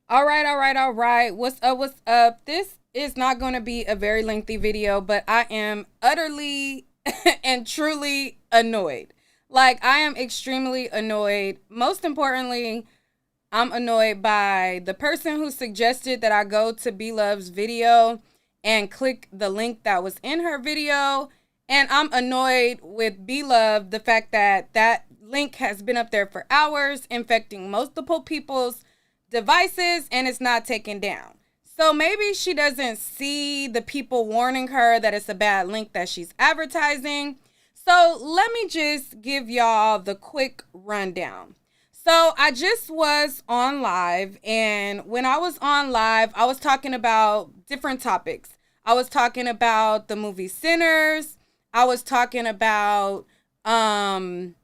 All right. What's up? What's up? This is not going to be a very lengthy video, but I am utterly and truly annoyed. Like, I am extremely annoyed. Most importantly, I'm annoyed by the person who suggested that I go to B Love's video and click the link that was in her video. And I'm annoyed with B Love, the fact that that link has been up there for hours, infecting multiple people's devices, and it's not taken down. So maybe she doesn't see the people warning her that it's a bad link that she's advertising. So let me just give y'all the quick rundown. So I just was on live, and when I was on live, I was talking about different topics. I was talking about the movie Sinners. I was talking about some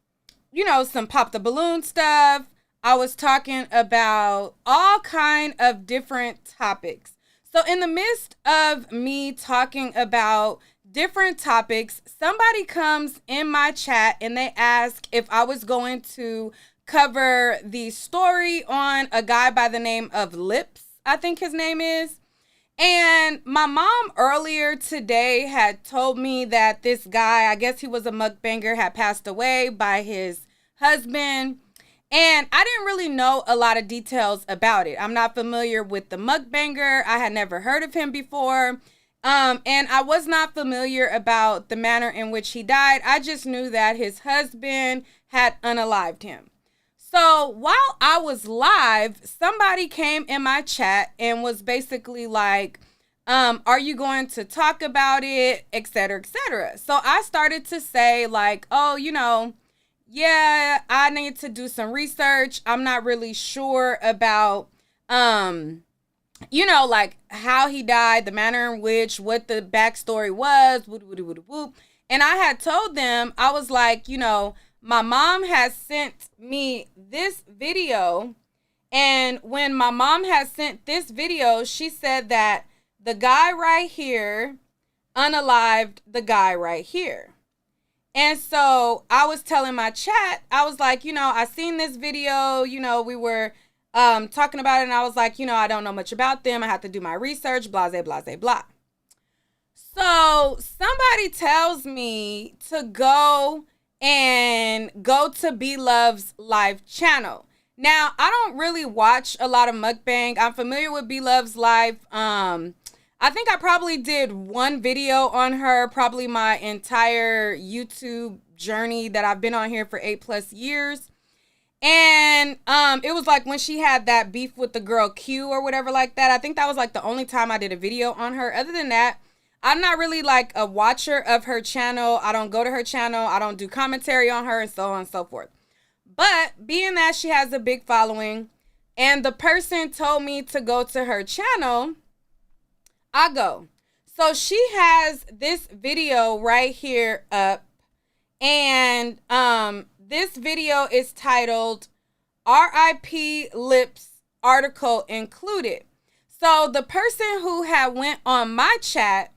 pop the balloon stuff. I was talking about all kind of different topics. So in the midst of me talking about different topics, somebody comes in my chat and they ask if I was going to cover the story on a guy by the name of Lips, I think his name is. And my mom earlier today had told me that this guy, I guess he was a mukbanger, had passed away by his husband. And I didn't really know a lot of details about it. I'm not familiar with the mukbanger. I had never heard of him before. And I was not familiar about the manner in which he died. I just knew that his husband had unalived him. So while I was live, somebody came in my chat and was basically like, are you going to talk about it, et cetera, et cetera. So I started to say like, oh, yeah, I need to do some research. I'm not really sure about, like how he died, the manner in which, what the backstory was, whoop, whoop, whoop, whoop. And I had told them, I was like, my mom has sent me this video. And when my mom has sent this video, she said that the guy right here unalived the guy right here. And so I was telling my chat, I was like, I seen this video, we were talking about it, and I was like, I don't know much about them. I have to do my research, blah, blah, blah, blah. So somebody tells me to go to B Love's live channel. Now, I don't really watch a lot of mukbang. I'm familiar with B Love's live. I think I probably did one video on her, probably my entire YouTube journey that I've been on here for 8+ years. And it was like when she had that beef with the girl Q or whatever like that. I think that was like the only time I did a video on her. Other than that, I'm not really like a watcher of her channel. I don't go to her channel. I don't do commentary on her and so on and so forth. But being that she has a big following and the person told me to go to her channel, I go. So she has this video right here up, and this video is titled RIP Lips article included. So the person who had went on my chat,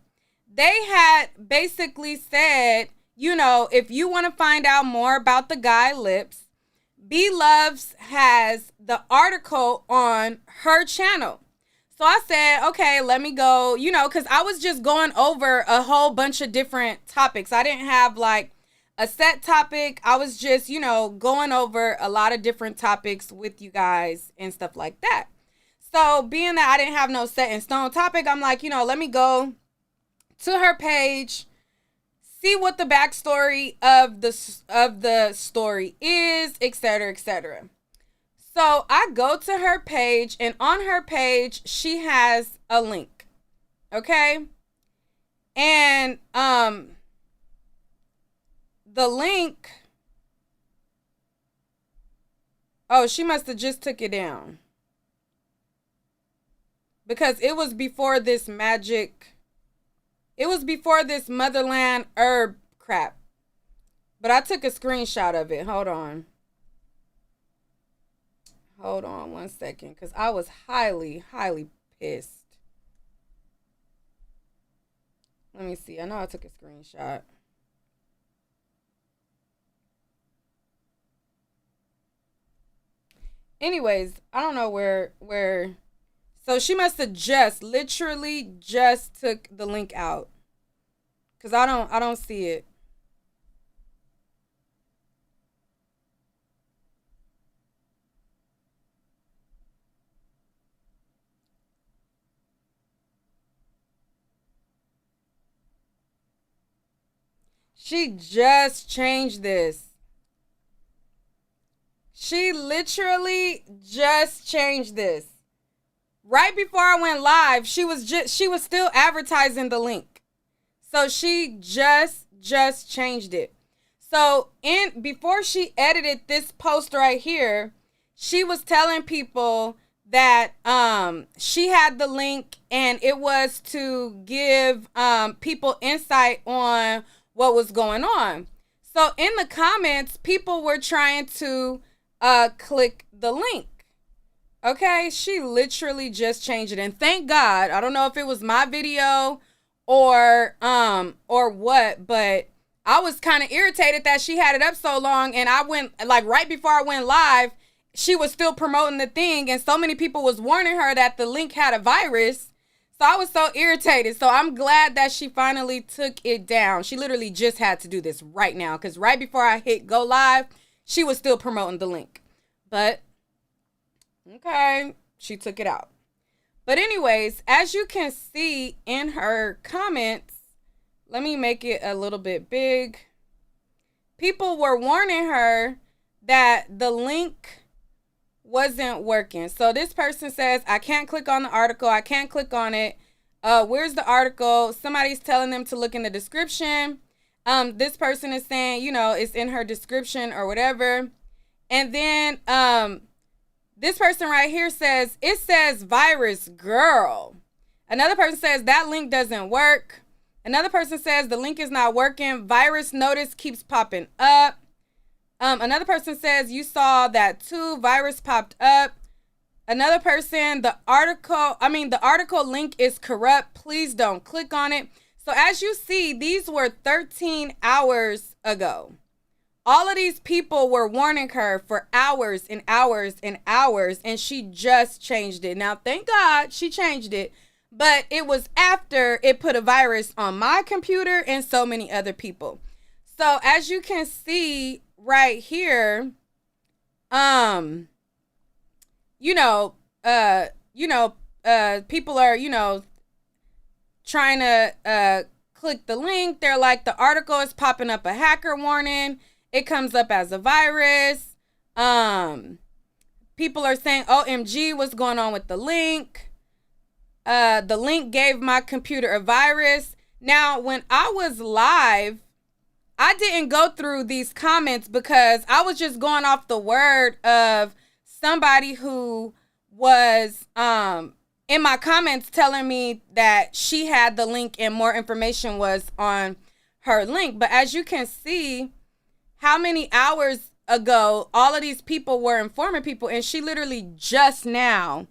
they had basically said, if you want to find out more about the guy Lips, B Loves has the article on her channel. So I said, okay, let me go, because I was just going over a whole bunch of different topics. I didn't have like a set topic. I was just, going over a lot of different topics with you guys and stuff like that. So being that I didn't have no set in stone topic, I'm like, let me go to her page, see what the backstory of the story is, etc., etc. So I go to her page, and on her page, she has a link. Okay? And the link, oh, she must have just took it down. Because it was before this motherland herb crap. But I took a screenshot of it. Hold on 1 second, because I was highly, highly pissed. Let me see. I know I took a screenshot. Anyways, I don't know where So she must have just literally just took the link out. Cause I don't see it. She just changed this. She literally just changed this. Right before I went live, she was still advertising the link. So she just changed it. So before she edited this post right here, she was telling people that she had the link and it was to give people insight on what was going on. So in the comments, people were trying to click the link. Okay, she literally just changed it, and thank God. I don't know if it was my video or what, but I was kind of irritated that she had it up so long, and I went like right before I went live, she was still promoting the thing, and so many people was warning her that the link had a virus. So I was so irritated. So I'm glad that she finally took it down. She literally just had to do this right now, because right before I hit go live, she was still promoting the link. But okay, she took it out. But anyways, as you can see in her comments, let me make it a little bit big. People were warning her that the link wasn't working. So this person says, I can't click on the article. I can't click on it. Where's the article? Somebody's telling them to look in the description. This person is saying, you know, it's in her description or whatever. And then this person right here says, it says virus, girl. Another person says that link doesn't work. Another person says the link is not working. Virus notice keeps popping up. Another person says you saw that too. Virus popped up. Another person, the article link is corrupt. Please don't click on it. So as you see, these were 13 hours ago. All of these people were warning her for hours and hours and hours, and she just changed it. Now, thank God she changed it, but it was after it put a virus on my computer and so many other people. So as you can see right here, people are, trying to click the link. They're like, the article is popping up a hacker warning. It comes up as a virus. People are saying, OMG, what's going on with the link? The link gave my computer a virus. Now, when I was live, I didn't go through these comments because I was just going off the word of somebody who was in my comments telling me that she had the link and more information was on her link. But as you can see, how many hours ago all of these people were informing people, and she literally just now,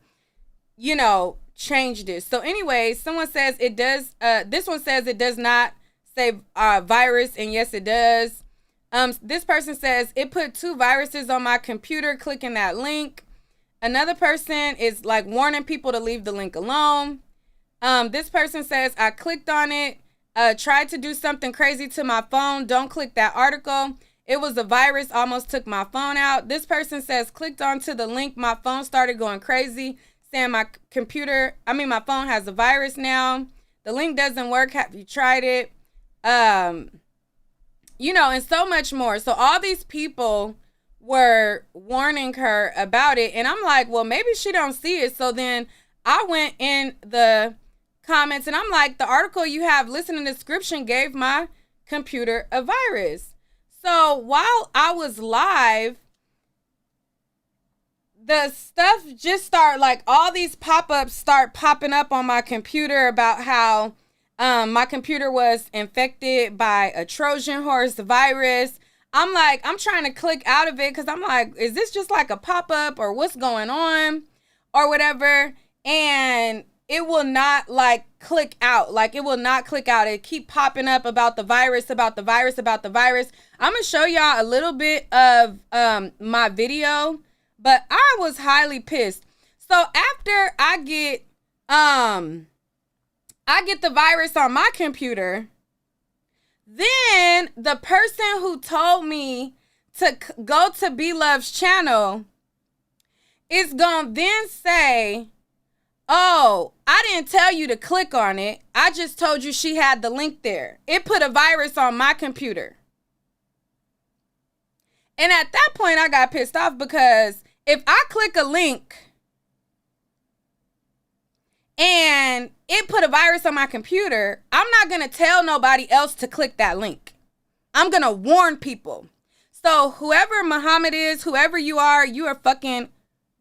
changed it. So anyway, someone says it does, this one says it does not say virus, and yes, it does. This person says it put 2 viruses on my computer clicking that link. Another person is like warning people to leave the link alone. This person says I clicked on it, tried to do something crazy to my phone. Don't click that article. It was a virus, almost took my phone out. This person says clicked onto the link. My phone started going crazy, saying my phone has a virus now. The link doesn't work. Have you tried it? And so much more. So all these people were warning her about it, and I'm like, well, maybe she don't see it. So then I went in the comments and I'm like, the article you have listed in the description gave my computer a virus. So while I was live, the stuff just start, like, all these pop-ups start popping up on my computer about how my computer was infected by a Trojan horse virus. I'm like, I'm trying to click out of it because I'm like, is this just like a pop-up or what's going on or whatever? And it will not click out. Like, it will not click out. It keep popping up about the virus, about the virus, about the virus. I'm going to show y'all a little bit of my video, but I was highly pissed. So after I get the virus on my computer, then the person who told me to go to BLove's channel is gonna then say, oh, I didn't tell you to click on it. I just told you she had the link there. It put a virus on my computer. And at that point, I got pissed off because if I click a link and it put a virus on my computer, I'm not going to tell nobody else to click that link. I'm going to warn people. So whoever Muhammad is, whoever you are fucking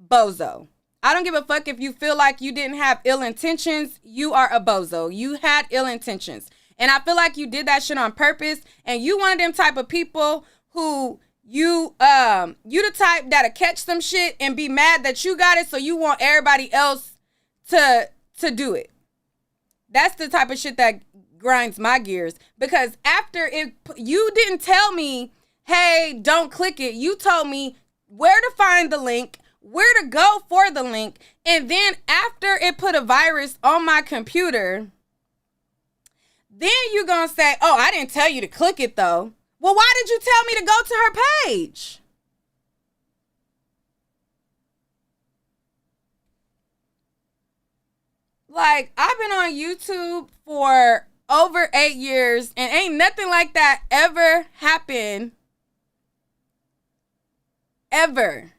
bozo. I don't give a fuck if you feel like you didn't have ill intentions. You are a bozo. You had ill intentions. And I feel like you did that shit on purpose. And you one of them type of people who you the type that'll catch some shit and be mad that you got it, so you want everybody else to do it. That's the type of shit that grinds my gears. Because after you didn't tell me, hey, don't click it. You told me where to find the link, where to go for the link, and then after it put a virus on my computer, then you gonna say, oh, I didn't tell you to click it though. Well, why did you tell me to go to her page? Like, I've been on YouTube for over 8 years and ain't nothing like that ever happened. Ever.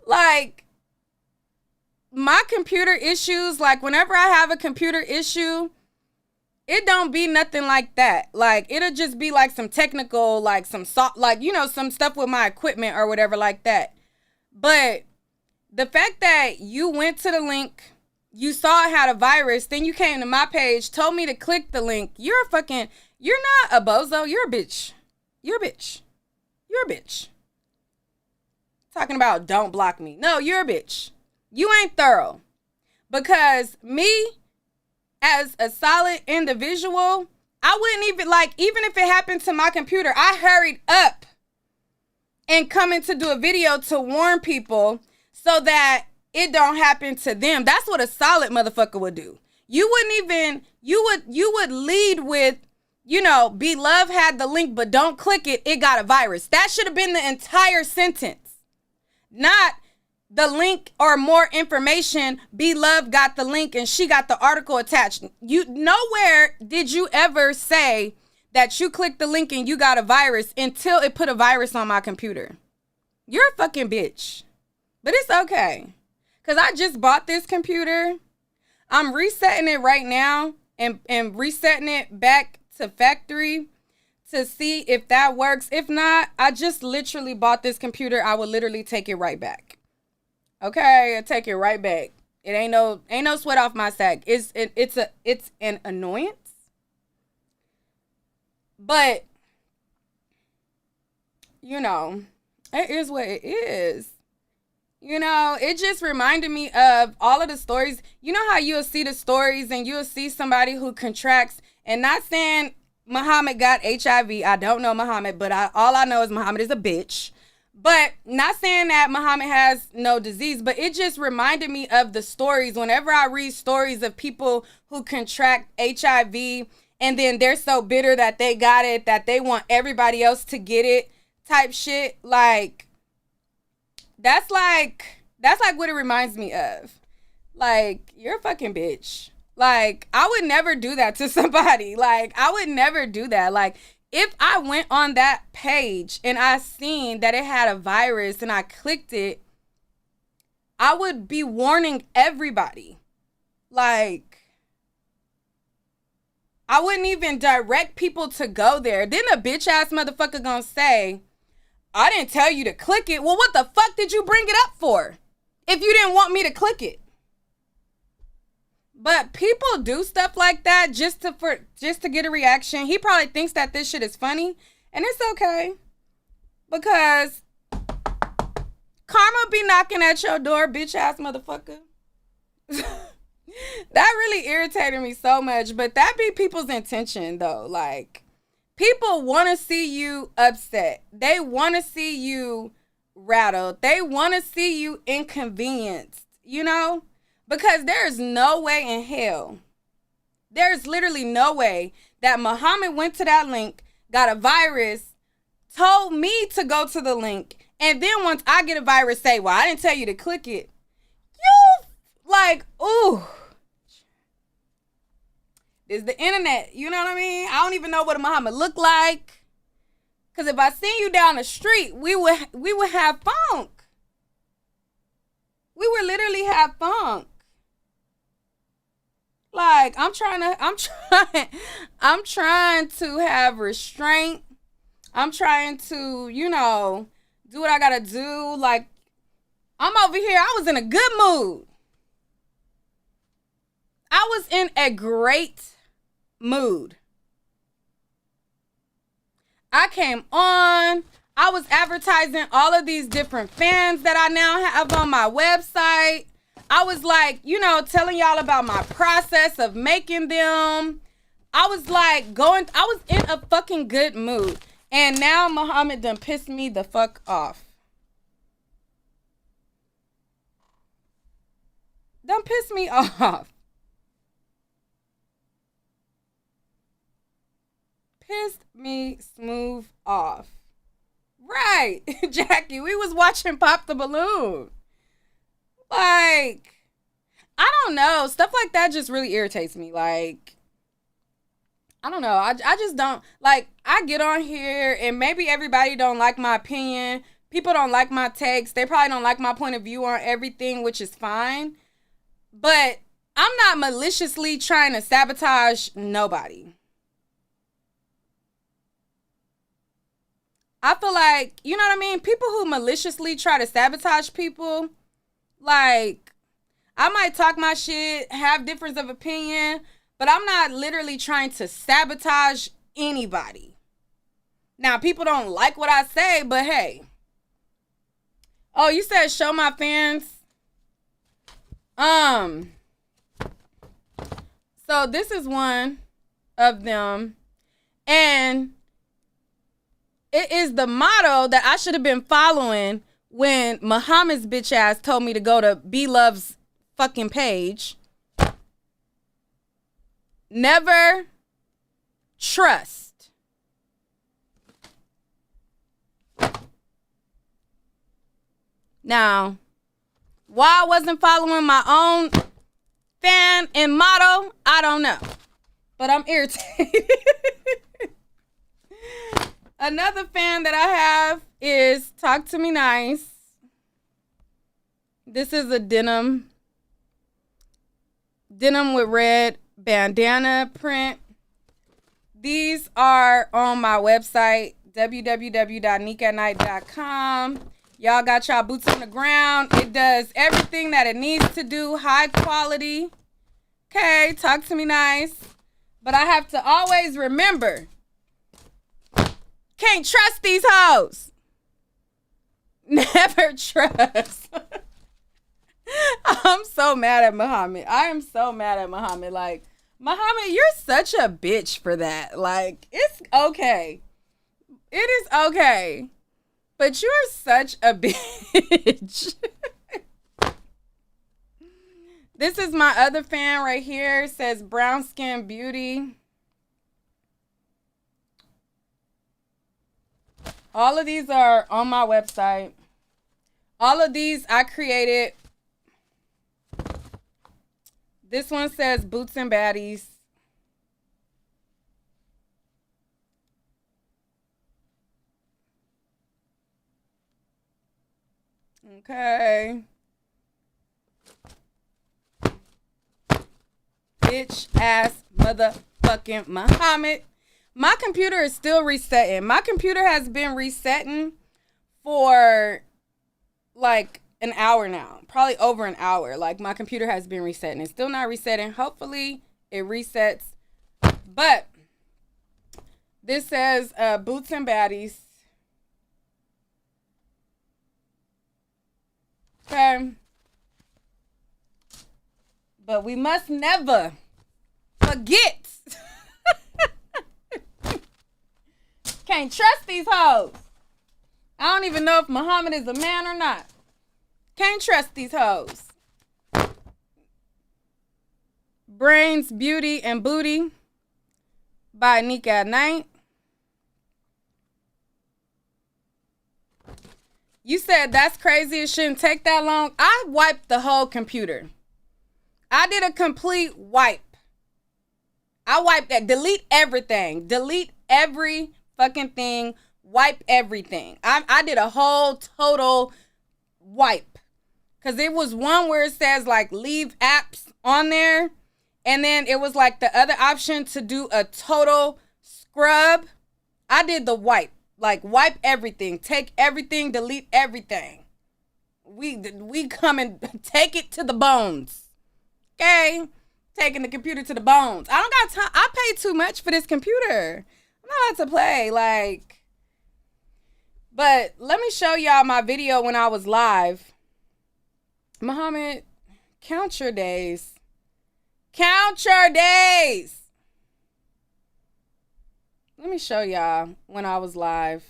Like, my computer issues, like whenever I have a computer issue, it don't be nothing like that. Like, it'll just be like some technical, like some soft, like, you know, some stuff with my equipment or whatever like that. But the fact that you went to the link, you saw it had a virus, then you came to my page, told me to click the link. You're not a bozo. You're a bitch. You're a bitch. You're a bitch. Talking about don't block me. No, you're a bitch. You ain't thorough. Because me, as a solid individual, I wouldn't even if it happened to my computer, I hurried up and coming to do a video to warn people so that it don't happen to them. That's what a solid motherfucker would do. You would lead with, you know, BLove had the link, but don't click it. It got a virus. That should have been the entire sentence. Not the link or more information. BLove got the link and she got the article attached. You nowhere did you ever say that you clicked the link and you got a virus until it put a virus on my computer. You're a fucking bitch. But it's okay. Because I just bought this computer. I'm resetting it right now and resetting it back to factory to see if that works. If not, I just literally bought this computer. I will literally take it right back. Okay, I take it right back. It ain't no sweat off my sack. It's an annoyance. But you know, it is what it is. You know, it just reminded me of all of the stories. You know how you'll see the stories and you'll see somebody who contracts, and not saying Muhammad got HIV. I don't know Muhammad, but all I know is Muhammad is a bitch. But not saying that Muhammad has no disease, but it just reminded me of the stories. Whenever I read stories of people who contract HIV and then they're so bitter that they got it, that they want everybody else to get it type shit, like, that's like what it reminds me of. Like, you're a fucking bitch. Like, I would never do that to somebody. Like, I would never do that. Like, if I went on that page and I seen that it had a virus and I clicked it, I would be warning everybody. Like, I wouldn't even direct people to go there. Then a bitch ass motherfucker gonna say, I didn't tell you to click it. Well, what the fuck did you bring it up for if you didn't want me to click it? But people do stuff like that just to get a reaction. He probably thinks that this shit is funny, and it's okay, because karma be knocking at your door, bitch ass motherfucker. That really irritated me so much, but that be people's intention though. Like, people want to see you upset. They want to see you rattled. They want to see you inconvenienced. you know? Because there's no way in hell, there's literally no way that Muhammad went to that link, got a virus, told me to go to the link, and then once I get a virus, say, well, I didn't tell you to click it. You, like, ooh. This is the internet, you know what I mean? I don't even know what a Muhammad look like. Because if I seen you down the street, we would have funk. We would literally have funk. Like, I'm trying to have restraint. I'm trying to, you know, do what I gotta do. Like, I'm over here. I was in a good mood. I was in a great mood. I came on. I was advertising all of these different fans that I now have on my website. I was like, you know, telling y'all about my process of making them. I was like I was in a fucking good mood. And now Muhammad done pissed me the fuck off. Done pissed me off. Pissed me smooth off. Right, Jackie, we was watching Pop the Balloon. Like, I don't know. Stuff like that just really irritates me. Like, I don't know. I just don't, like, I get on here and maybe everybody don't like my opinion. People don't like my takes. They probably don't like my point of view on everything, which is fine. But I'm not maliciously trying to sabotage nobody. I feel like, you know what I mean? People who maliciously try to sabotage people, like, I might talk my shit, have difference of opinion, but I'm not literally trying to sabotage anybody. Now, people don't like what I say, but hey. Oh, you said show my fans? So this is one of them. And it is the motto that I should have been following when Muhammad's bitch ass told me to go to BlovesLife fucking page. Never trust. Now, why I wasn't following my own fan and motto, I don't know. But I'm irritated. Another fan that I have is Talk to Me Nice. This is a denim with red bandana print. These are on my website, www.nickatnight.com. Y'all got y'all boots on the ground. It does everything that it needs to do. High quality. Okay, Talk to Me Nice. But I have to always remember, can't trust these hoes. Never trust. I'm so mad at Muhammad. I am so mad at Muhammad. Like, Muhammad, you're such a bitch for that. Like, it's okay. It is okay. But you're such a bitch. This is my other fan right here. It says Brown Skin Beauty. All of these are on my website. All of these I created. This one says Boots and Baddies. Okay. Bitch ass motherfucking Muhammad. My computer is still resetting. My computer has been resetting for like an hour now. Probably over an hour. Like, my computer has been resetting. It's still not resetting. Hopefully it resets. But this says Boots and Baddies. Okay. But we must never forget. Can't trust these hoes. I don't even know if Muhammad is a man or not. Can't trust these hoes. Brains, Beauty, and Booty by Nick at Night. You said that's crazy. It shouldn't take that long. I wiped the whole computer. I did a complete wipe. I wiped that. Delete everything. Delete every fucking thing. Wipe everything. I did a whole total wipe. Because it was one where it says like leave apps on there. And then it was like the other option to do a total scrub. I did the wipe. Like wipe everything. Take everything. Delete everything. We come and take it to the bones. Okay? Taking the computer to the bones. I don't got time. I paid too much for this computer. I'm not about to play. Like, but let me show y'all my video when I was live. Muhammad, count your days. Count your days. Let me show y'all when I was live.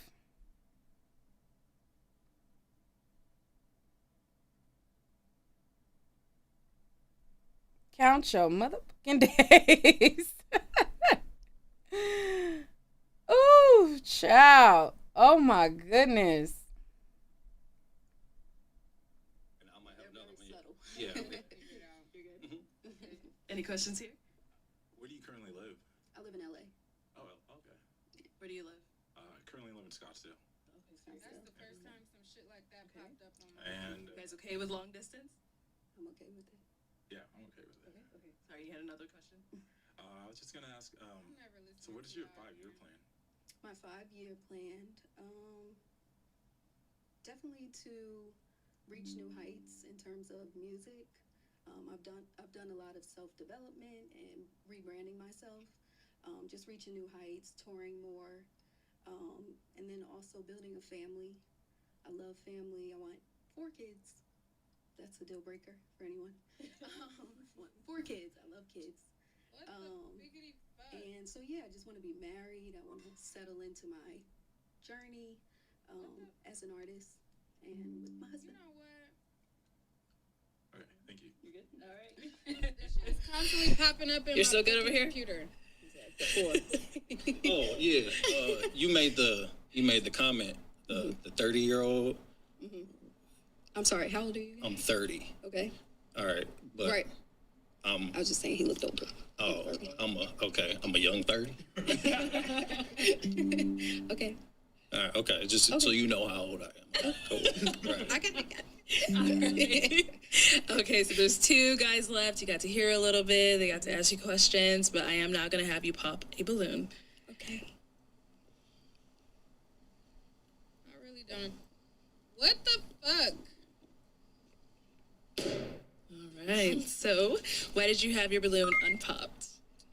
Count your motherfucking days. Ooh, child. Oh my goodness. And I might have another one. Yeah. You're good. Any questions here? Where do you currently live? I live in LA. Oh, okay. Where do you live? I currently live in Scottsdale. Okay, That's the first time some shit like that popped up on my And You guys okay with long distance? I'm okay with it. yeah, I'm okay with it. Okay. Sorry, you had another question? I was just gonna ask. never listened So, what is to your y'all. 5-year plan? My 5-year plan, definitely to reach new heights in terms of music. I've done a lot of self-development and rebranding myself. Just reaching new heights, touring more, and then also building a family. I love family. I want 4 kids. That's a deal breaker for anyone. 4 kids. I love kids. What the biggity fuck? And so, yeah, I just want to be married. I want to settle into my journey as an artist and with my You husband. know what? Okay, thank you. You good? All right. This shit is constantly popping up in You're my still good over fucking here? computer. Oh yeah, you made the comment. The 30-year-old. I'm sorry. How old are you? I'm 30. Okay. All right, but Right. I was just saying he looked older. I'm a young 30. Okay. All right, okay, just so you know how old I am. Cool. Right. I got it. Okay, so there's 2 guys left. You got to hear a little bit. They got to ask you questions, but I am now going to have you pop a balloon. Okay. I really don't. What the fuck? All right. So, why did you have your balloon unpopped?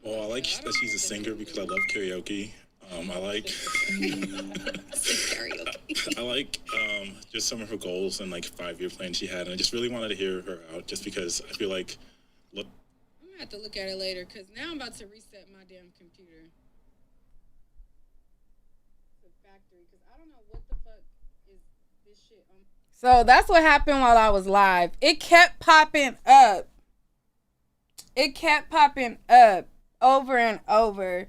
Well, I like that she's a singer because I love karaoke. I like Karaoke. I like just some of her goals and like 5-year plan she had, and I just really wanted to hear her out just because I feel like I'm gonna have to look at it later because now I'm about to reset my damn computer. The factory, because I don't know what the fuck is this shit on. So that's what happened while I was live. It kept popping up. It kept popping up over and over.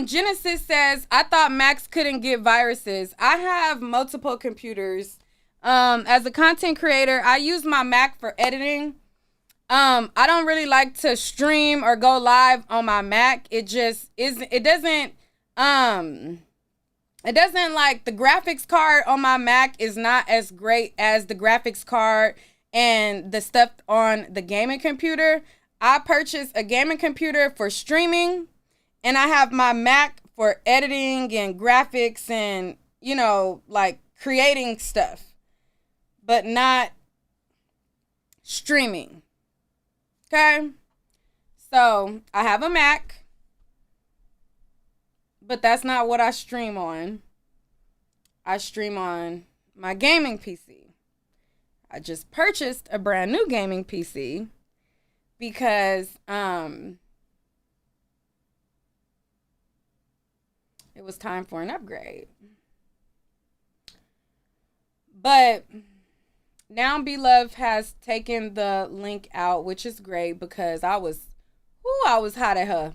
Genesis says, I thought Macs couldn't get viruses. I have multiple computers. As a content creator, I use my Mac for editing. I don't really like to stream or go live on my Mac. It just isn't, it doesn't like the graphics card on my Mac is not as great as the graphics card and the stuff on the gaming computer. I purchased a gaming computer for streaming. And I have my Mac for editing and graphics and, you know, like creating stuff, but not streaming. Okay. So I have a Mac, but that's not what I stream on. I stream on my gaming PC. I just purchased a brand new gaming PC because, it was time for an upgrade. But now BlovesLife has taken the link out, which is great because I was, I was hot at her.